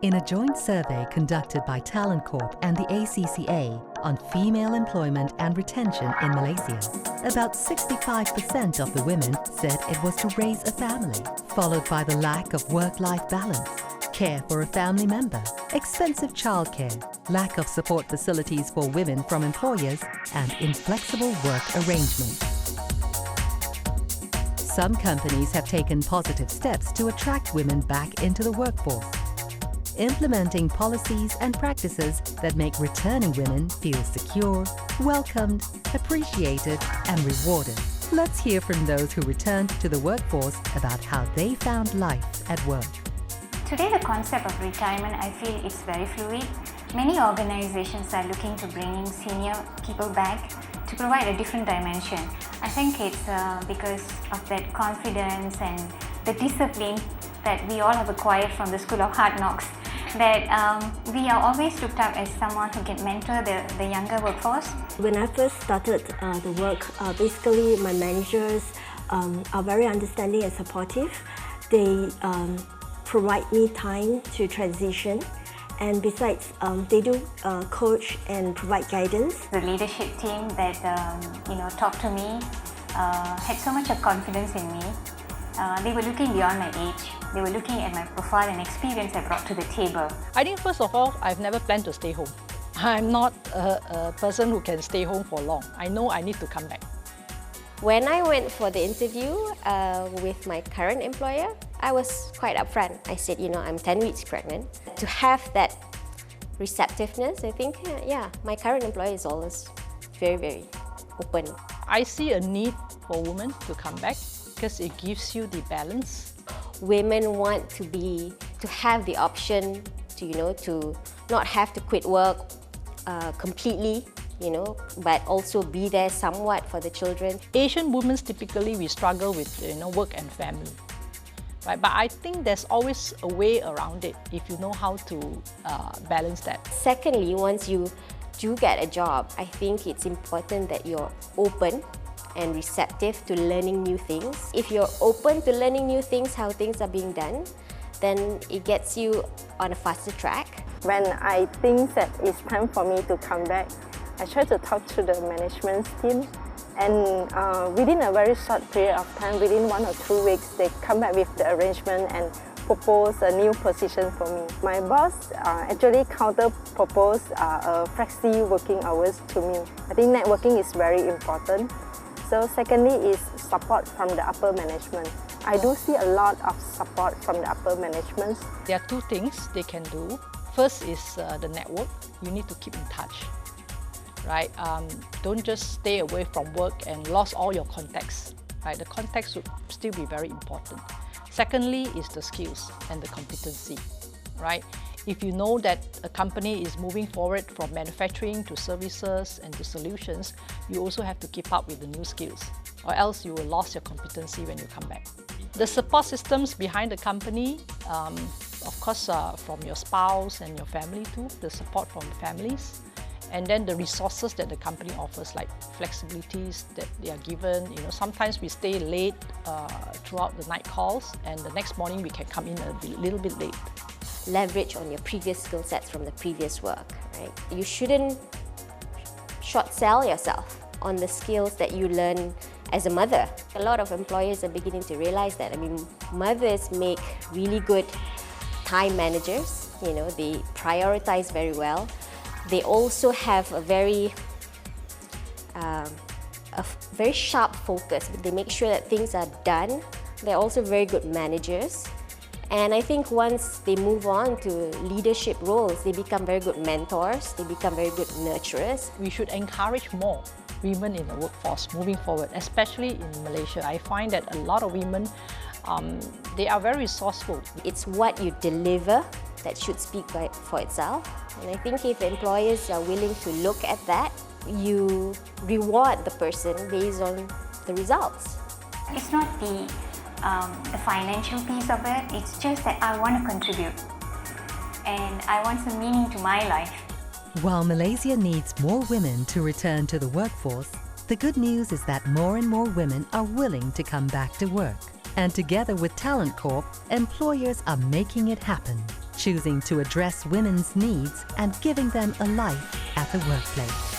In a joint survey conducted by TalentCorp and the ACCA on female employment and retention in Malaysia, about 65% of the women said it was to raise a family, followed by the lack of work-life balance, care for a family member, expensive childcare, lack of support facilities for women from employers, and inflexible work arrangements. Some companies have taken positive steps to attract women back into the workforce, implementing policies and practices that make returning women feel secure, welcomed, appreciated, and rewarded. Let's hear from those who returned to the workforce about how they found life at work. Today, the concept of retirement, I feel it's very fluid. Many organizations are looking to bringing senior people back to provide a different dimension. I think it's because of that confidence and the discipline that we all have acquired from the School of Hard Knocks, that we are always looked up as someone who can mentor the younger workforce. When I first started the work, basically my managers are very understanding and supportive. They provide me time to transition, and besides, they do coach and provide guidance. The leadership team that talked to me had so much of confidence in me. They were looking beyond my age. They were looking at my profile and experience I brought to the table. I think first of all, I've never planned to stay home. I'm not a person who can stay home for long. I know I need to come back. When I went for the interview with my current employer, I was quite upfront. I said, I'm 10 weeks pregnant. To have that receptiveness, I think, my current employer is always very, very open. I see a need for women to come back because it gives you the balance. Women want to have the option to not have to quit work completely, but also be there somewhat for the children. Asian women typically we struggle with work and family, right? But I think there's always a way around it if you know how to balance that. Secondly, once you do get a job, I think it's important that you're open and receptive to learning new things. If you're open to learning new things, how things are being done, then it gets you on a faster track. When I think that it's time for me to come back, I try to talk to the management team, and within a very short period of time, within 1 or 2 weeks, they come back with the arrangement and propose a new position for me. My boss actually counter-proposed flexi working hours to me. I think networking is very important. So secondly is support from the upper management. I do see a lot of support from the upper management. There are two things they can do. First is the network. You need to keep in touch, right? Don't just stay away from work and lost all your contacts, right? The contacts would still be very important. Secondly is the skills and the competency, right? If you know that a company is moving forward from manufacturing to services and to solutions, you also have to keep up with the new skills, or else you will lose your competency when you come back. The support systems behind the company, of course, from your spouse and your family too, the support from the families, and then the resources that the company offers, like flexibilities that they are given. Sometimes we stay late throughout the night calls, and the next morning we can come in a little bit late. Leverage on your previous skill sets from the previous work, right? You shouldn't short sell yourself on the skills that you learn as a mother. A lot of employers are beginning to realize that. Mothers make really good time managers. They prioritize very well. They also have a very sharp focus. They make sure that things are done. They're also very good managers. And I think once they move on to leadership roles, they become very good mentors, they become very good nurturers. We should encourage more women in the workforce moving forward, especially in Malaysia. I find that a lot of women, they are very resourceful. It's what you deliver that should speak for itself. And I think if employers are willing to look at that, you reward the person based on the results. It's not the financial piece of it, it's just that I want to contribute and I want some meaning to my life. While Malaysia needs more women to return to the workforce, the good news is that more and more women are willing to come back to work. And together with TalentCorp, employers are making it happen. choosing to address women's needs and giving them a life at the workplace.